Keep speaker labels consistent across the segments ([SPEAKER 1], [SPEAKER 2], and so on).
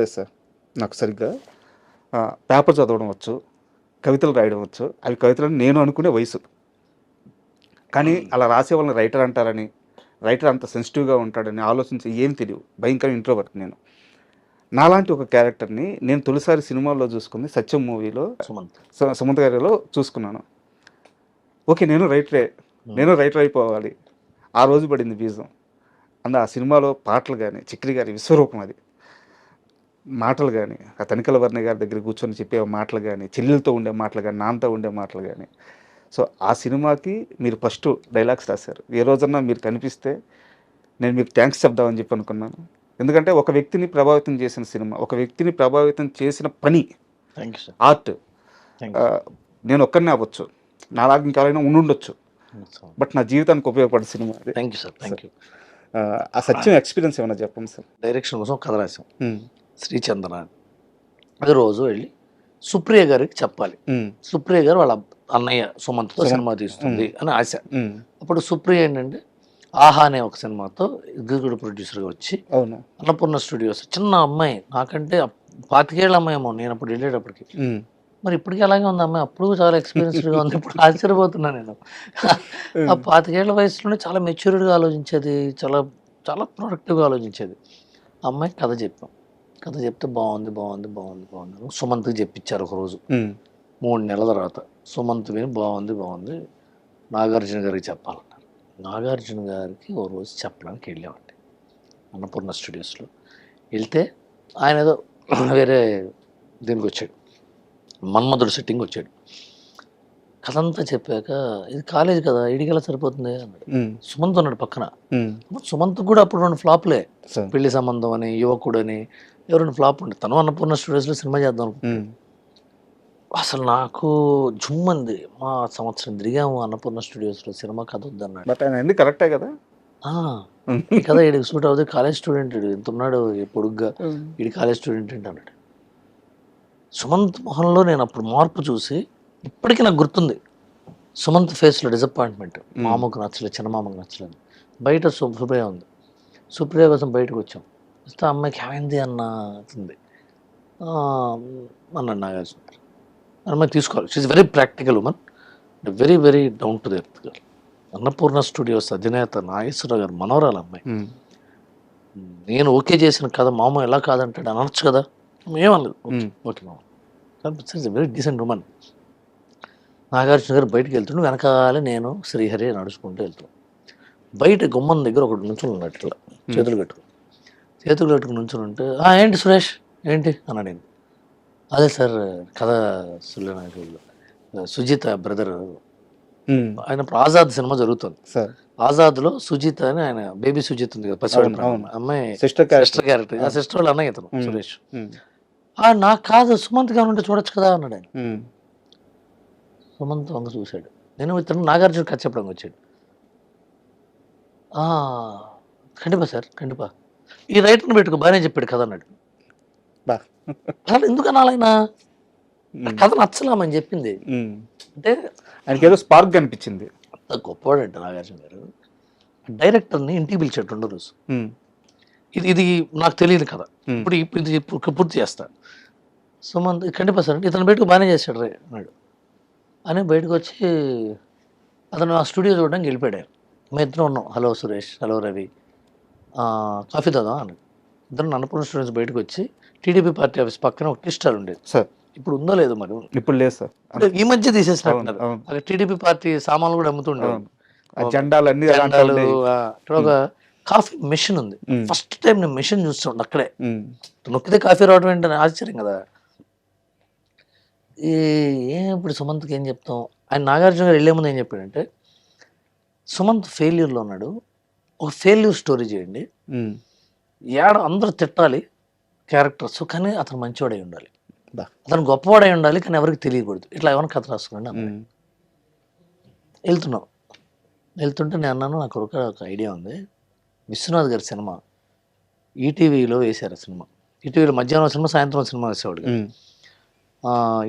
[SPEAKER 1] లేదు సార్. నాకు సరిగ్గా పేపర్ చదవడం వచ్చు, కవితలు రాయడం వచ్చు. అవి కవితలని నేను అనుకునే వయసు. కానీ అలా రాసే వాళ్ళని రైటర్ అంటారని, రైటర్ అంత సెన్సిటివ్‌గా ఉంటాడని ఆలోచించి ఏం తెలియవు. భయంకర ఇంట్రోవర్ట్ నేను. నాలాంటి ఒక క్యారెక్టర్‌ని నేను తొలిసారి సినిమాల్లో చూసుకుంది 'సత్యం' మూవీలో సుమంత్ గారిలో చూసుకున్నాను. ఓకే. నేను రైటర్ అయిపోవాలి. ఆ రోజు పడింది బీజం. ఆ సినిమాలో పాటలు గాని, చిక్రి గారి విశ్వరూపం అది. మాటలు గాని, ఆ తనికెళ్ళ వర్ణ గారి దగ్గర కూర్చొని చెప్పే మాటలు గాని, చెల్లెలతో ఉండే మాటలు గాని, నాన్నతో ఉండే మాటలు గాని. సో, ఆ సినిమాకి మీరు ఫస్ట్ డైలాగ్స్ రాశారు. ఏ రోజన్నా మీరు కనిపిస్తే నేను మీకు థాంక్స్ చెప్దామని చెప్పి అనుకున్నాను. ఎందుకంటే ఒక వ్యక్తిని ప్రభావితం చేసిన సినిమా, ఒక వ్యక్తిని ప్రభావితం చేసిన పని,
[SPEAKER 2] థ్యాంక్ యూ సార్.
[SPEAKER 1] ఆర్ట్. నేను ఒక్కడినే అవ్వచ్చు. నాలాగా ఇంకెవరైనా ఉండుండొచ్చు. బట్ నా జీవితానికి ఉపయోగపడే సినిమా అది.
[SPEAKER 2] Thank you sir. Thank you.
[SPEAKER 1] ఆ సత్యం ఎక్స్పీరియన్స్ ఏమైనా చెప్పండి సార్.
[SPEAKER 2] డైరెక్షన్ కోసం కథ రాసాం. శ్రీచంద్ర అది రోజు వెళ్ళి సుప్రియ గారికి చెప్పాలి. సుప్రియ గారు వాళ్ళ అన్నయ్య సుమంత్తో సినిమా తీస్తుంది అని ఆశ. అప్పుడు సుప్రియ ఏంటంటే ఆహా అనే ఒక సినిమాతో ఎగ్జిక్యూటివ్ ప్రొడ్యూసర్గా వచ్చి అన్నపూర్ణ స్టూడియోస్ చిన్న అమ్మాయి, నాకంటే 25 ఏళ్ళ అమ్మాయి ఏమో నేను అప్పుడు వెళ్ళేటప్పటికి. మరి ఇప్పటికీ అలాగే ఉంది అమ్మాయి, అప్పుడు చాలా ఎక్స్పీరియన్స్డ్గా ఉంది. ఇప్పుడు ఆశ్చర్యపోతున్నాను నేను. ఆ 25 ఏళ్ల వయసులోనే చాలా మెచ్యూర్డ్గా ఆలోచించేది, చాలా చాలా ప్రొడక్టివ్గా ఆలోచించేది. అమ్మాయి కథ చెప్పాం. కథ చెప్తే బాగుంది బాగుంది బాగుంది బాగుంది సుమంత్కి చెప్పించారు ఒకరోజు. 3 నెలల తర్వాత సుమంత్ విని బాగుంది బాగుంది నాగార్జున గారికి చెప్పాలన్నారు. నాగార్జున గారికి ఓ రోజు చెప్పడానికి వెళ్ళామండి అన్నపూర్ణ స్టూడియోస్లో. వెళ్తే ఆయన ఏదో వేరే దీనికి వచ్చాడు, మన్మధుడు సెట్టింగ్ వచ్చాడు. కథ అంతా చెప్పాక ఇది కాలేజ్ కదా, ఇడికెలా సరిపోతుంది అన్నాడు. సుమంత్ ఉన్నాడు పక్కన. సుమంత్ కూడా అప్పుడు 2 ఫ్లాప్లే, పెళ్లి సంబంధం అని, యువకుడు అని, ఎవరైనా ఫ్లాప్ ఉండే. తను అన్నపూర్ణ స్టూడియోస్లో సినిమా చేద్దాం అనుకుంటున్నాడు. అసలు నాకు జుమ్మంది. మా సంవత్సరం తిరిగాము అన్నపూర్ణ స్టూడియోస్లో, సినిమా కథ వద్దన్నాడు.
[SPEAKER 1] బట్ ఆయన కరెక్టే కదా
[SPEAKER 2] కదా, ఈడికి సూట్ అవుతుంది, కాలేజ్ స్టూడెంట్ ఇడు, ఎంత ఉన్నాడు పొడుగ్గా, ఈడి కాలేజ్ స్టూడెంట్ ఏంటి అన్నాడు. సుమంత్ మొహంలో నేను అప్పుడు మార్పు చూసి ఇప్పటికీ నాకు గుర్తుంది. సుమంత్ ఫేస్లో డిసప్పాయింట్మెంట్. మామకు నచ్చలేదు, చిన్నమామకు నచ్చలేదు. బయట సుప్రియ ఉంది. సుప్రియ కోసం బయటకు వచ్చాం. వస్తే అమ్మాయికి ఏమైంది అన్నది అన్నాడు నాగార్జున. అమ్మాయి తీసుకోవాలి. She's very practical woman, very very down to the earth girl. Annapurna studios అధినేత నాగేశ్వరరావు గారు మనవరాలు అమ్మాయి. నేను ఓకే చేసిన కథ మామ ఎలా కాదంటాడు అనొచ్చు కదా, ఏమనలేదు. ఓకే మామ, వెరీ డీసెంట్ ఉమెన్. నాగార్జున గారు బయటకు వెళ్తుండే, వెనకాలే నేను శ్రీహరి నడుచుకుంటూ వెళ్తాం. బయట గుమ్మం దగ్గర ఒకటి నుంచుని ఉన్నట్టు ఇట్లా చేతులు కట్టుకుని నుంచుని ఉంటే, ఏంటి సురేష్ ఏంటి అన్నాడు. నేను అదే సార్ కథ సుజిత బ్రదర్, ఆయన ఆజాద్ సినిమా జరుగుతుంది. ఆజాద్లో సుజిత అని ఆయన బేబీ సుజిత్ ఉంది కదా, పసివాడి అమ్మాయి సిస్టర్ క్యారెక్టర్. ఆ సిస్టర్ వాళ్ళ అన్నయ్య ఇతను సురేష్. నాకు కాదు సుమంత్ గారు ఉంటే చూడొచ్చు కదా అన్నాడు ఆయన. సుమంత్ వంగ చూశాడు. నేను ఇతను నాగార్జున కథ చెప్పడానికి వచ్చాడు. ఖండిపా సార్ ఖండిపా, ఈ రైటర్ని పెట్టుకో బాగానే చెప్పాడు కథ అన్నాడు. ఎందుకు అనాలైనా కథ నచ్చలామని చెప్పింది అంటే
[SPEAKER 1] ఆయనకి ఏదో స్పార్క్ కనిపించింది.
[SPEAKER 2] అంత గొప్పవాడంట నాగార్జున గారు. డైరెక్టర్ని ఇంటికి పిలిచాడు 2 రోజు. ఇది నాకు తెలియదు కదా, ఇది పూర్తి చేస్తా. సుమంత్ ఖండిపా సార్ అంటే ఇతను బయటకు బాగానే చేశాడు రే అన్నాడు. అని బయటకు వచ్చి అతను ఆ స్టూడియో చూడడానికి వెళ్ళిపోయాడు. మేము ఇద్దరం ఉన్నాం. Hello Suresh, hello Ravi, coffee తాదా అన్నాడు. ఇద్దరు అన్నపూర్ణ స్టూడియోస్ బయటకు వచ్చి టీడీపీ పార్టీ ఆఫీస్ పక్కన ఒక టీ స్టాల్ ఉండేది సార్. ఇప్పుడు ఉందో లేదో మరి.
[SPEAKER 1] ఇప్పుడు లేదు సార్,
[SPEAKER 2] ఈ మధ్య తీసేసినట్టున్నారు. అక్కడ టీడీపీ పార్టీ సామాన్లు కూడా అమ్ముతుండేవారు,
[SPEAKER 1] జెండాలు.
[SPEAKER 2] ఒక కాఫీ మెషిన్ ఉంది. ఫస్ట్ టైం నేను మెషిన్ చూస్తుండే అక్కడే. నొక్కితే కాఫీ రావడం ఏంటని ఆశ్చర్యం కదా. ఇప్పుడు సుమంత్కి ఏం చెప్తాం. ఆయన నాగార్జున గారు వెళ్ళే ముందు ఏం చెప్పాడంటే, సుమంత్ ఫెయిల్యూర్లో ఉన్నాడు, ఒక ఫెయిల్యూర్ స్టోరీ చేయండి, అందరూ తిట్టాలి క్యారెక్టర్స్, కానీ అతను మంచివాడై ఉండాలి, అతను గొప్పవాడై ఉండాలి, కానీ ఎవరికి తెలియకూడదు. ఇట్లా ఏమైనా కథ రాసుకోండి అన్న. వెళ్తుంటే నేను అన్నాను, నాకు ఒక ఐడియా ఉంది. విశ్వనాథ్ గారి సినిమా ఈటీవీలో వేశారు. సినిమా ఈటీవీలో మధ్యాహ్నం సినిమా, సాయంత్రం సినిమా వేసేవాడు.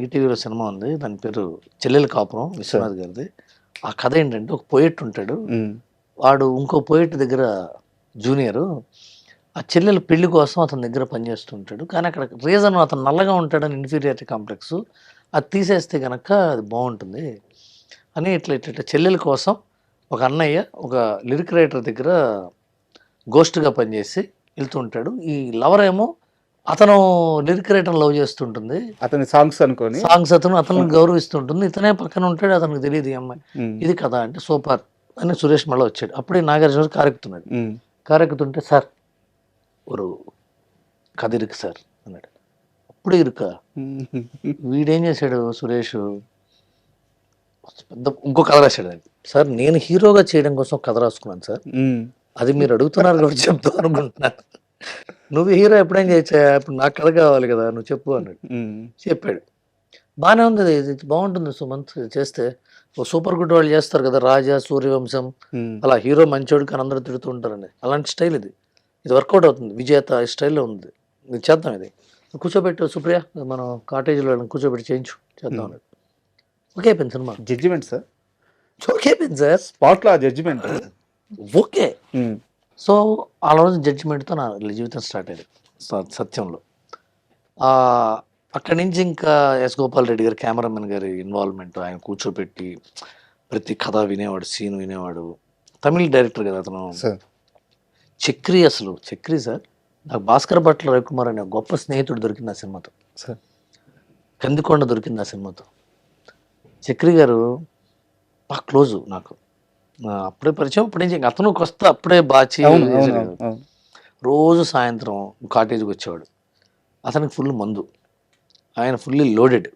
[SPEAKER 2] ఈటీవీలో సినిమా ఉంది, దాని పేరు చెల్లెల కాపురం, విశ్వనాథ్ గారిది. ఆ కథ ఏంటంటే, ఒక పోయిట్ ఉంటాడు, వాడు ఇంకో పోయిట్ దగ్గర జూనియరు, ఆ చెల్లెల పెళ్లి కోసం అతని దగ్గర పనిచేస్తుంటాడు. కానీ అక్కడ రీజన్ అతను నల్లగా ఉంటాడని ఇన్ఫీరియారిటీ కాంప్లెక్స్. అది తీసేస్తే గనక అది బావుంటుంది అని ఇట్లా ఇట్లా ఇట్లా చెల్లెల కోసం ఒక అన్నయ్య ఒక లిరిక్ రైటర్ దగ్గర గోస్ట్‌గా పనిచేసి వెళ్తూ ఉంటాడు. ఈ లవర్ ఏమో అతను లిరిక్ రైటర్‌ని లవ్ చేస్తుంటుంది.
[SPEAKER 1] అతని సాంగ్స్ అనుకోని.
[SPEAKER 2] సాంగ్స్ అతను గౌరవిస్తుంటుంది. ఇతనే పక్కన ఉంటాడు. అతనికి తెలీదు ఈ అమ్మాయి.
[SPEAKER 1] ఉమ్,
[SPEAKER 2] ఇది కథ అంటే సూపర్ అని సురేష్ మళ్ళా వచ్చాడు. అప్పుడే నాగార్జున గారు కారెక్కుతున్నాడు.
[SPEAKER 1] ఉమ్,
[SPEAKER 2] కారెక్కుతుంటే సార్ ஒரு కథ ఇருக்கு సార్ అన్నాడు. అప్పుడే ఇరుకా?
[SPEAKER 1] ఉమ్,
[SPEAKER 2] వీడేం చేశాడు సురేష్ పెద్ద ఇంకో కథ రాశాడు దానికి. సార్ నేను హీరోగా చేయడం కోసం కథ రాసుకున్నాను సార్.
[SPEAKER 1] ఉమ్,
[SPEAKER 2] అది మీరు అడుగుతున్నారు కాబట్టి చెప్తాం అనుకుంటున్నాను. నువ్వు హీరో ఎప్పుడేం చేయొచ్చా? ఇప్పుడు నాకు కథ కావాలి కదా నువ్వు చెప్పు అన్నాడు.
[SPEAKER 1] ఉమ్,
[SPEAKER 2] చెప్పాడు. బాగానే ఉంది ఇది బాగుంటుంది సుమంత్ చేస్తే. ఓ సూపర్ గుడ్ వాళ్ళు చేస్తారు కదా రాజా, సూర్యవంశం
[SPEAKER 1] ఉమ్,
[SPEAKER 2] అలా హీరో మంచోడు కానీ అందరూ తిడుతూ ఉంటారండి. అలాంటి స్టైల్ ఇది. ఇది వర్కౌట్ అవుతుంది. విజేత ఈ స్టైల్లో ఉంది. ఇది చేద్దాం ఇది. కూర్చోబెట్టు సుప్రియ మనం కాటేజీలో కూర్చోబెట్టి చేయించు చేద్దాం అన్నాడు. ఓకే అయిపోయింది సినిమా.
[SPEAKER 1] జడ్జిమెంట్ సార్,
[SPEAKER 2] ఓకే అయిపోయింది సార్.
[SPEAKER 1] స్పాట్లో ఆ జడ్జిమెంట్.
[SPEAKER 2] ఓకే. సో ఆ రోజు జడ్జిమెంట్తో నా జీవితం స్టార్ట్ అయ్యింది సత్యంలో. అక్కడి నుంచి ఇంకా ఎస్ గోపాల్ రెడ్డి గారు కెమెరామెన్ గారి ఇన్వాల్వ్మెంట్, ఆయన కూర్చోబెట్టి ప్రతి కథ వినేవాడు, సీన్ వినేవాడు. తమిళ్ డైరెక్టర్ కదా అతను.
[SPEAKER 1] సార్
[SPEAKER 2] చక్రి అసలు చక్రి సార్ నాకు భాస్కర్ భట్ల రవికుమార్ అనే గొప్ప స్నేహితుడు దొరికింది ఆ సినిమాతో.
[SPEAKER 1] సార్
[SPEAKER 2] కందికొండ దొరికింది ఆ సినిమాతో. చక్రి గారు బాగా క్లోజు నాకు. అప్పుడే పరిచయం. అప్పటి నుంచి ఇంకా అతను వస్తా అప్పుడే బాచి
[SPEAKER 1] అవును అవును అవును.
[SPEAKER 2] రోజు సాయంత్రం కాటేజ్కి వచ్చేవాడు. అతనికి ఫుల్ మందు, ఆయన ఫుల్లీ లోడెడ్.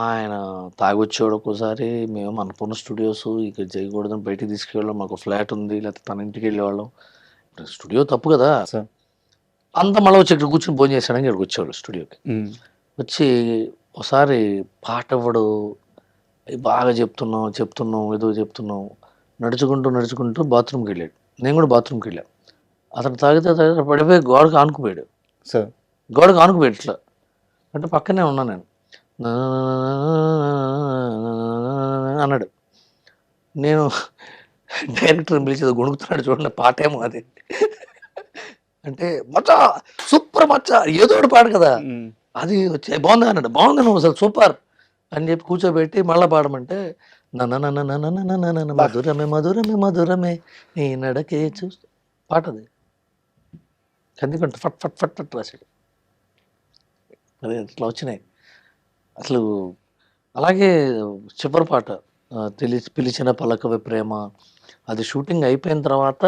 [SPEAKER 2] ఆయన తాగొచ్చేవాడు ఒక్కోసారి. మేము అన్నపూర్ణ స్టూడియోస్ ఇక చేయకూడదని బయటికి తీసుకెళ్ళాం. మాకు ఫ్లాట్ ఉంది, లేకపోతే తన ఇంటికి వెళ్ళేవాళ్ళం. స్టూడియో తప్పు కదా.
[SPEAKER 1] సార్
[SPEAKER 2] అంత మళ్ళీ వచ్చి ఇక్కడ కూర్చొని భోజనం చేశాడని ఇక్కడికి వచ్చేవాడు స్టూడియోకి. వచ్చి ఒకసారి పాట ఇవ్వడు, బాగా చెప్తున్నాం ఏదో చెప్తున్నాం. నడుచుకుంటూ బాత్రూమ్కి వెళ్ళాడు. నేను కూడా బాత్రూమ్కి వెళ్ళాను. అతను తాగితే పడిపోయి గోడకు ఆనుకుపోయాడు.
[SPEAKER 1] సార్
[SPEAKER 2] గోడకు ఆనుకుపోయాడు ఇట్లా. అంటే పక్కనే ఉన్నాను నేను. అన్నాడు. నేను డైరెక్టర్ని పిలిచేది గొణుకుతున్నాడు చూడండి, పాట ఏమో అది. అంటే మచ్చా సూపర్ మచ్చా ఏదో ఒకటి పాడు కదా అది వచ్చి బాగుంది అన్నాడు. బాగుంది నువ్వు అసలు సూపర్ అని చెప్పి కూర్చోబెట్టి మళ్ళీ పాడమంటే మధురమే మధురమే మధురమే నీ నడకే చూస్తూ పాటది కందికంట ఫట్ ఫట్ ఫట్ ఫట్ రాశాడు. అదే ఇట్లా వచ్చినాయి అసలు. అలాగే చివరి పాట పిలిచిన పలకవే ప్రేమ, అది షూటింగ్ అయిపోయిన తర్వాత,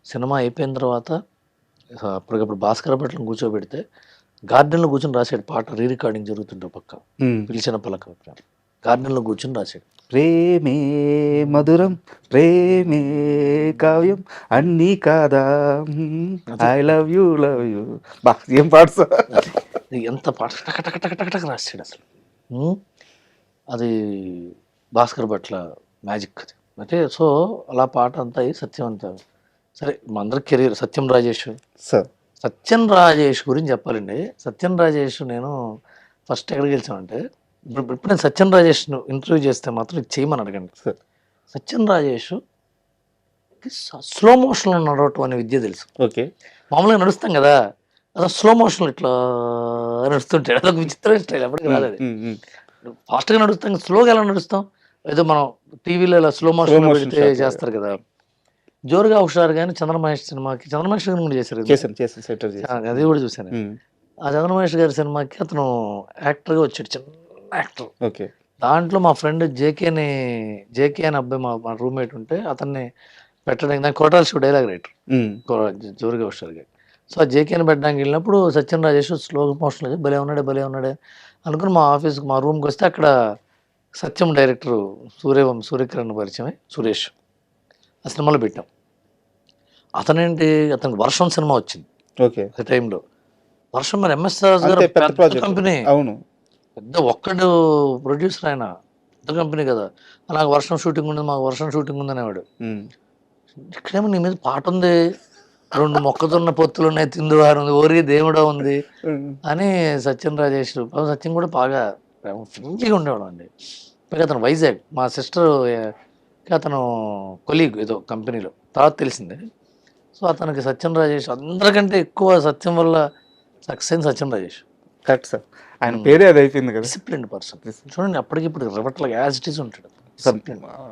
[SPEAKER 2] సినిమా అయిపోయిన తర్వాత అప్పటికప్పుడు భాస్కర్ భట్లను కూర్చోబెడితే గార్డెన్లో కూర్చొని రాశాడు పాట. రీ రికార్డింగ్ జరుగుతుంటే పక్క పిలిచిన పలకవే ప్రేమ గార్డెన్లో కూర్చొని రాశాడు.
[SPEAKER 1] ప్రేమే మధురం ప్రేమే కావ్యం అన్నీ కాదా ఐ లవ్ యూ బా ఏం పాడు సార్.
[SPEAKER 2] అది ఎంత పాట టక టక టక టక టక రాశాడు అసలు. అది భాస్కర్ భట్ల మ్యాజిక్ అది. అంటే సో అలా పాట అంతా అయ్యి సత్యం అంతా సరే. మా అందరి కెరీర్ సత్యం రాజేష్.
[SPEAKER 1] సార్
[SPEAKER 2] సత్యం రాజేష్ గురించి చెప్పాలండి. సత్యం రాజేష్ నేను ఫస్ట్ ఎక్కడికి గెలిచామంటే ఇప్పుడు నేను సత్యం రాజేష్ను ఇంటర్వ్యూ చేస్తే మాత్రం ఇది చేయమని అడగండి.
[SPEAKER 1] సార్
[SPEAKER 2] సత్యం రాజేష్ స్లో మోషన్లో నడవటం అనే విద్య తెలుసు.
[SPEAKER 1] ఓకే.
[SPEAKER 2] మామూలుగా నడుస్తాం కదా, అదే స్లో మోషన్లో ఇట్లా నడుస్తుంటాడు. అదొక విచిత్రమైన స్టైల్. ఎప్పటికీ రాలేదు. ఫాస్ట్గా నడుస్తాం, స్లోగా ఎలా నడుస్తాం? ఏదో మనం టీవీలో ఇలా స్లో మోషన్ పెడితే చేస్తారు కదా. జోరుగా హుషారు కానీ చంద్రమహేష్ సినిమాకి చంద్రమహేష్ గారు కూడా చేశారు. అది కూడా చూశాను. ఆ చంద్రమహేష్ గారి సినిమాకి అతను యాక్టర్గా వచ్చాడు, చిన్న యాక్టర్.
[SPEAKER 1] ఓకే.
[SPEAKER 2] దాంట్లో మా ఫ్రెండ్ జేకే అని అబ్బాయి మా రూమ్మేట్ ఉంటే అతన్ని పెట్టడానికి, దానికి కొట్టాల శివ డైలాగ్ రైటర్ జోరుగా హుషారుగా. సో ఆ జేకేని పెట్టడానికి వెళ్ళినప్పుడు సత్యం రాజేష్ స్లో మోషన్లో భలే ఉన్నాడే అనుకుని మా ఆఫీస్కి మా రూమ్కి వస్తే అక్కడ సత్యం డైరెక్టర్ సూర్యకిరణ్ పరిచయమే సురేష్. ఆ సినిమాలో పెట్టాం. అతనేంటి, అతనికి వర్షం సినిమా వచ్చింది.
[SPEAKER 1] ఓకే.
[SPEAKER 2] ఆ టైంలో వర్షం మరి ఎంఎస్ రాజు గారు పెద్ద కంపెనీ.
[SPEAKER 1] అవును,
[SPEAKER 2] పెద్ద ఒక్కడు ప్రొడ్యూసర్, ఆయన పెద్ద కంపెనీ కదా. నాకు వర్షం షూటింగ్ ఉంది, మాకు వర్షం షూటింగ్ ఉంది అనేవాడు. ఇక్కడేమో నీ మీద పాట ఉంది, 2 మొక్కజొన్న పొత్తులు ఉన్నాయి, తిందువారు ఉంది, ఓరి దేవుడా ఉంది అని సత్యం రాజేష్. సత్యం కూడా బాగా ఫ్రెండ్లీగా ఉండేవాడు అండి. పైగా అతను వైజాగ్, మా సిస్టర్ అతను కొలీగ్ ఏదో కంపెనీలో, తర్వాత తెలిసిందే. సో అతనికి సత్యం రాజేష్ అందరికంటే ఎక్కువ సత్యం వల్ల సక్సెస్ అయిన సత్యం రాజేష్.
[SPEAKER 1] కరెక్ట్ సార్, ఆయన పేరే అది అయిపోయింది కదా.
[SPEAKER 2] Discipline person. చూడండి అప్పటికిప్పుడు రివర్ట్ల యాజ్ ఇట్ ఈస్ ఉంటాడు.
[SPEAKER 1] సార్